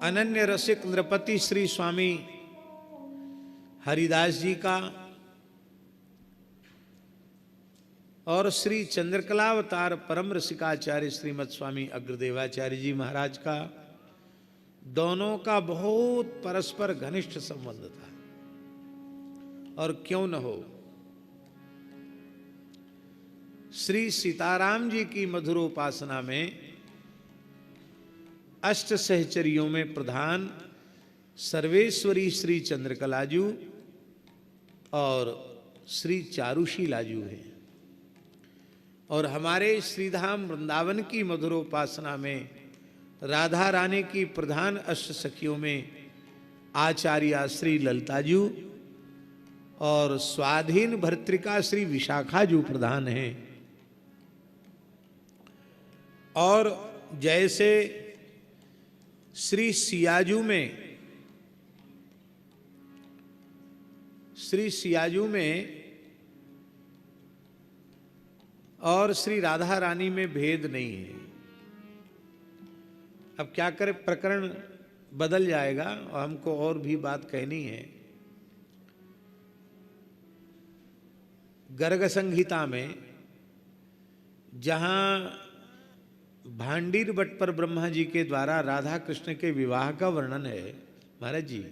अनन्य रसिक नृपति श्री स्वामी हरिदास जी का और श्री चंद्रकलावतार परम रसिकाचार्य श्रीमद स्वामी अग्रदेवाचार्य जी महाराज का, दोनों का बहुत परस्पर घनिष्ठ संबंध था। और क्यों न हो, श्री सीताराम जी की मधुरोपासना में अष्ट सहचरियों में प्रधान सर्वेश्वरी श्री चंद्रकलाजू और श्री चारुशीलाजू है। और हमारे श्रीधाम वृंदावन की मधुरोपासना में राधा रानी की प्रधान अष्ट सखियों में आचार्या श्री ललिताजू और स्वाधीन भर्तृका श्री विशाखाजू प्रधान हैं। और जैसे श्री सियाजू में और श्री राधा रानी में भेद नहीं है। अब क्या करें, प्रकरण बदल जाएगा और हमको और भी बात कहनी है। गर्ग संहिता में जहां भांडीर भट्ट पर ब्रह्मा जी के द्वारा राधा कृष्ण के विवाह का वर्णन है महाराज जी,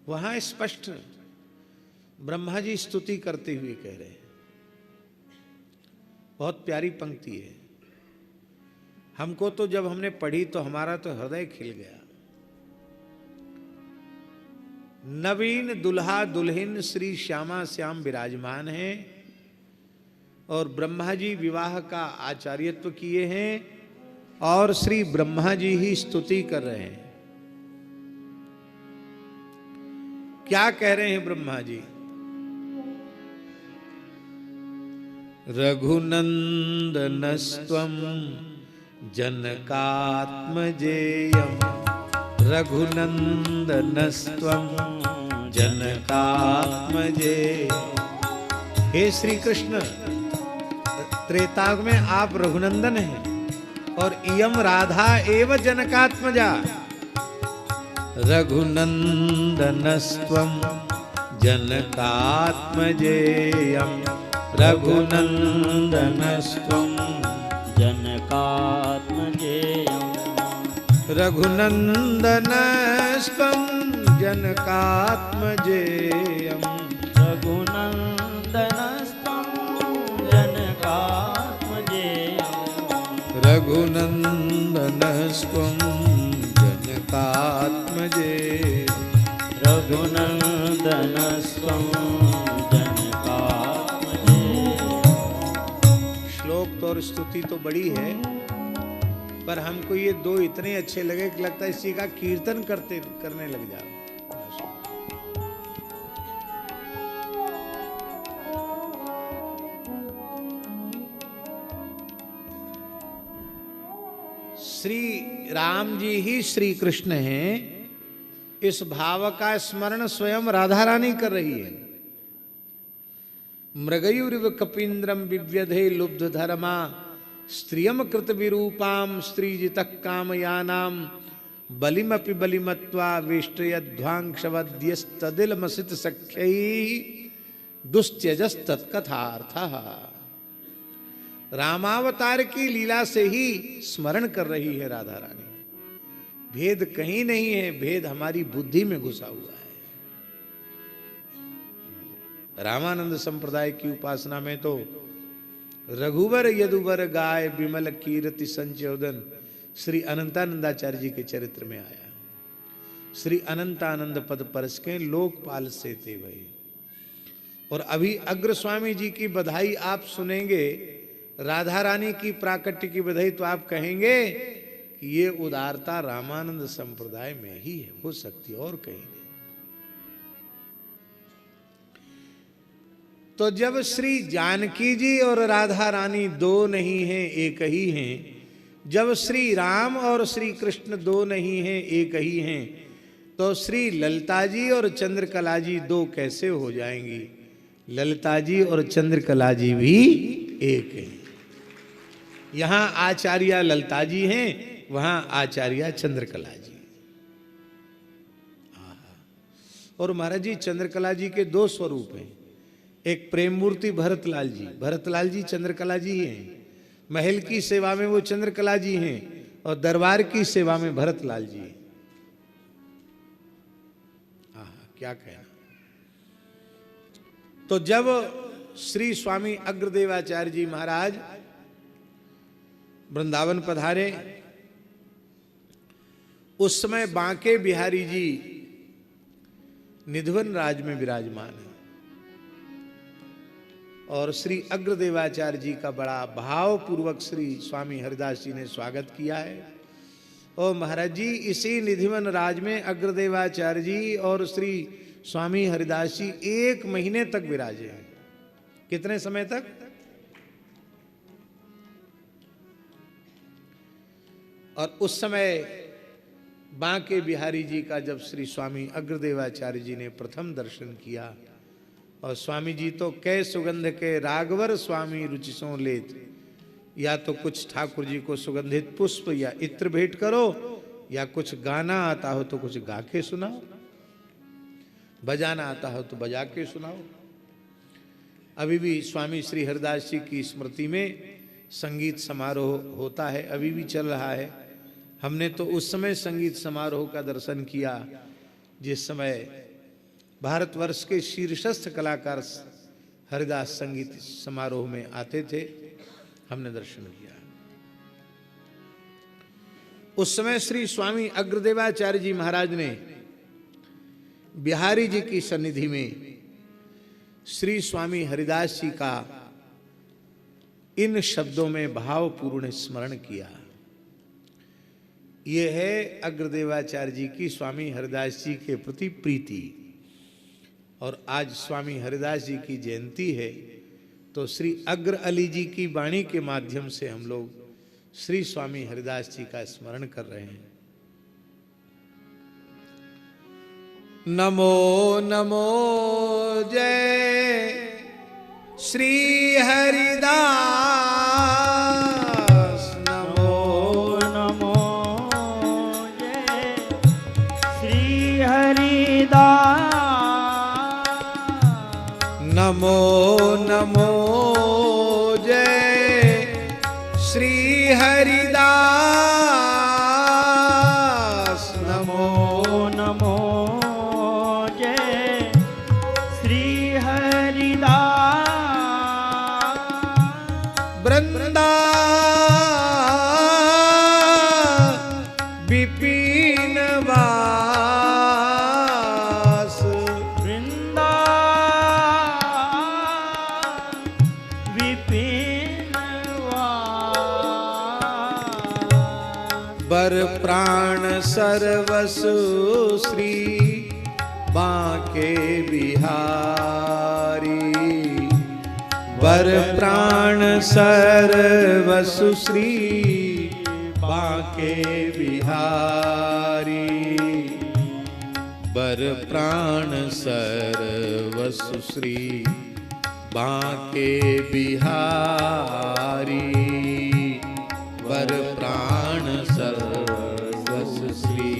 वहां स्पष्ट ब्रह्मा जी स्तुति करते हुए कह रहे हैं। बहुत प्यारी पंक्ति है। हमको तो जब हमने पढ़ी तो हमारा तो हृदय खिल गया। नवीन दुल्हा दुल्हन श्री श्यामा श्याम विराजमान हैं और ब्रह्मा जी विवाह का आचार्यत्व किए हैं और श्री ब्रह्मा जी ही स्तुति कर रहे हैं। क्या कह रहे हैं ब्रह्मा जी? रघुनंदनस्त्वं जनकात्मजेयम्, रघुनंदनस्त्वं जनकात्मजेयम्। हे श्री कृष्ण, त्रेताग में आप रघुनंदन हैं और इयम राधा एव जनकात्मजा। रघुनंदनस्त्वं जनकात्मजेयम्, रघुनंदनस्त्वं जनकात्मजेयम्, रघुनंदनस्त्वं जनकात्मजेयम्, रघुनंदनस्त्वं जनकात्मजेयम्, रघुनंदनस्त्वं जनकात्मजेयम्, रघुनंदनस्त्वं और स्तुति तो बड़ी है, पर हमको ये दो इतने अच्छे लगे कि लगता है इसी का कीर्तन करने लग जाओ। श्री राम जी ही श्री कृष्ण हैं, इस भाव का स्मरण स्वयं राधा रानी कर रही है। मृगयुरिव कपीन्द्रम विव्यधे लुब्ध धर्मा, स्त्रियम कृत विरूपाम स्त्रीजितः कामयानाम, बलिमपि बलिमत्वा वेष्टयध्वांक्षवद्यस्तदिलमसित सख्यैः दुस्त्यजस्तत्कथार्थः। रामावतार की लीला से ही स्मरण कर रही है राधा रानी। भेद कहीं नहीं है, भेद हमारी बुद्धि में घुसा हुआ है। रामानंद संप्रदाय की उपासना में तो रघुवर यदुवर गाय विमल कीर्ति संचोदन श्री अनंतानंदाचार्य जी के चरित्र में आया। श्री अनंतानंद पद परस के लोकपाल से ते वही। और अभी अग्र स्वामी जी की बधाई आप सुनेंगे, राधा रानी की प्राकट्य की बधाई, तो आप कहेंगे कि ये उदारता रामानंद संप्रदाय में ही है, हो सकती और कहीं नहीं। तो जब श्री जानकी जी और राधा रानी दो नहीं हैं, एक ही हैं, जब श्री राम और श्री कृष्ण दो नहीं हैं, एक ही हैं, तो श्री ललिता जी और चंद्रकला जी दो कैसे हो जाएंगी? ललिता जी और चंद्रकला जी भी एक हैं। यहाँ आचार्य ललिता जी हैं, वहां आचार्य चंद्रकला जी। और महाराज जी चंद्रकला जी के दो स्वरूप हैं, एक प्रेम मूर्ति भरतलाल जी, भरतलाल जी चंद्रकला जी हैं, महल की सेवा में वो चंद्रकला जी हैं और दरबार की सेवा में भरतलाल जी हैं। क्या कहना। तो जब श्री स्वामी अग्रदेवाचार्य जी महाराज वृंदावन पधारे, उस समय बांके बिहारी जी निधवन राज में विराजमान है और श्री अग्रदेवाचार्य जी का बड़ा भावपूर्वक श्री स्वामी हरिदास जी ने स्वागत किया है। और महाराज जी इसी निधिवन राज में अग्रदेवाचार्य जी और श्री स्वामी हरिदास जी 1 महीने तक विराजे हैं। कितने समय तक? और उस समय बांके बिहारी जी का जब श्री स्वामी अग्रदेवाचार्य जी ने प्रथम दर्शन किया, और स्वामी जी तो कै सुगंध के रागवर स्वामी रुचिसों लेत, या तो कुछ ठाकुर जी को सुगंधित पुष्प या इत्र भेंट करो, या कुछ गाना आता हो तो कुछ गा के सुनाओ, बजाना आता हो तो बजा के सुनाओ। अभी भी स्वामी श्री हरिदास जी की स्मृति में संगीत समारोह होता है, अभी भी चल रहा है। हमने तो उस समय संगीत समारोह का दर्शन किया जिस समय भारतवर्ष के शीर्षस्थ कलाकार हरिदास संगीत समारोह में आते थे, हमने दर्शन किया। उस समय श्री स्वामी अग्रदेवाचार्य जी महाराज ने बिहारी जी की सन्निधि में श्री स्वामी हरिदास जी का इन शब्दों में भावपूर्ण स्मरण किया। ये है अग्रदेवाचार्य जी की स्वामी हरिदास जी के प्रति प्रीति। और आज स्वामी हरिदास जी की जयंती है, तो श्री अग्र अली जी की वाणी के माध्यम से हम लोग श्री स्वामी हरिदास जी का स्मरण कर रहे हैं। नमो नमो जय श्री हरिदास, नमो नमो जय श्री हरिदास, नमो नमो जय श्री हरिदास, नमो नमो जय श्री हरिदास, वृंदा विपिन वास, वृंदा विपिन वास, बर प्राण सर्वसु श्री बांके बिहारी, बर प्राण सर्वसु श्री बांके बिहारी, बर प्राण सर्वसु श्री बांके बिहारी, बर प्राण सर्वसु श्री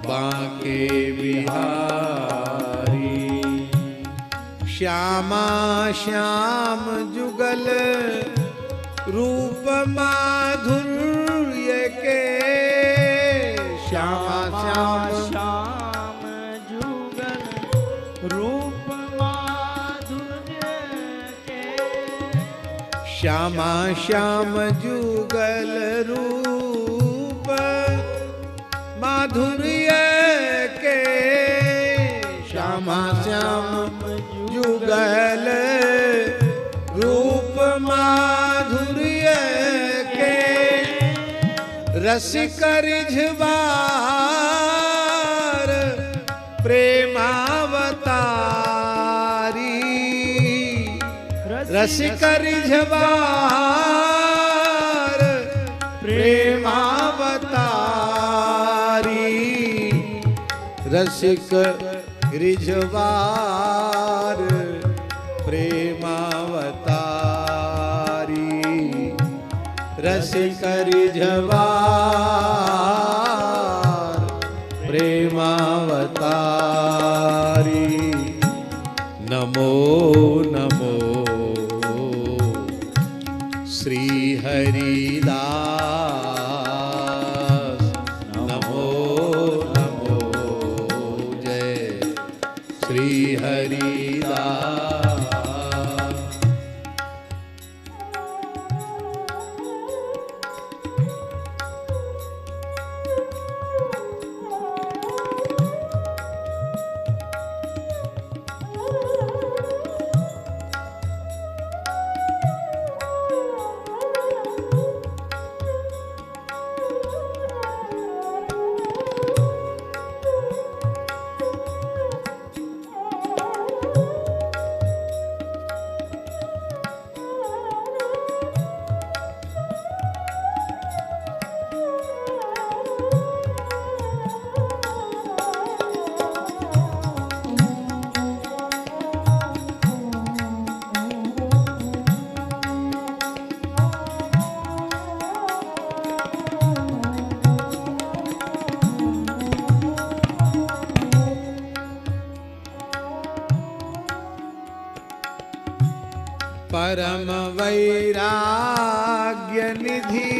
बांके बिहारी। श्यामा श्याम जुगल रूप माधुर्य के, श्यामा श्याम श्याम जुगल रूप माधुर्य के, श्यामा श्याम जुगल रूप माधुर्य के, श्यामा श्याम जुगल रूप माधुर्य के, रसिक रिझवार प्रेमावतारी, रसिक रिझवार प्रेमावतारी, रसिक रिझवार प्रेमावतारी, प्रेमावतारी, रसिक रिझवार प्रेमावतारी, रसिक रिझवार प्रेमावतारी, हरिदास नमो नमो जय श्री हरिदास। परम वैराग्य निधि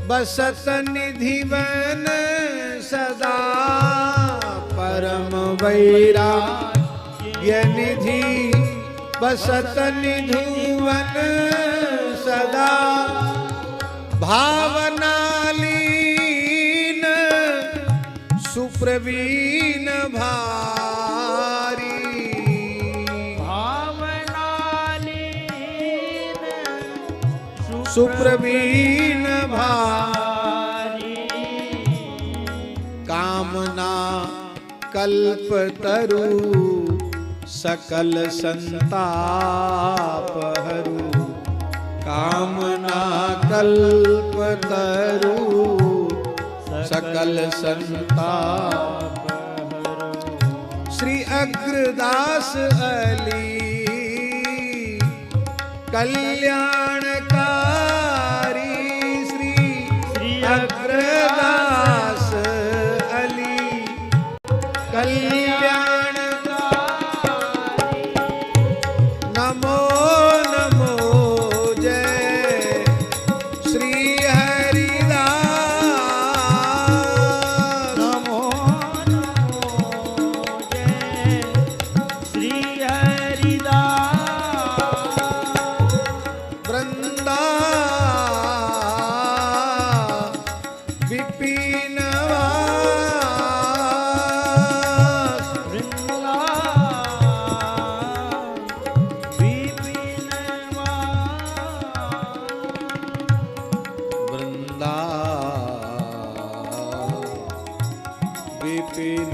बसत निधि वन सदा। परम वैराग्य निधि बसत निधि वन सदा। भावनालीन सुप्रवीण भारी। सुप्रवीण भारी। कामना कल्पतरु सकल संताप हरु। कामना कल्पतरु सकल संताप हरु। श्री अग्रदास अली कल्याणकारी। श्री अग्रदास अली कल्याणकारी। नमो नमो जय श्री हरिदास। नमो नमो जय श्री हरिदास। वृंदा विपिनवास। वृंदा विपिनवास। वृंदा विपिन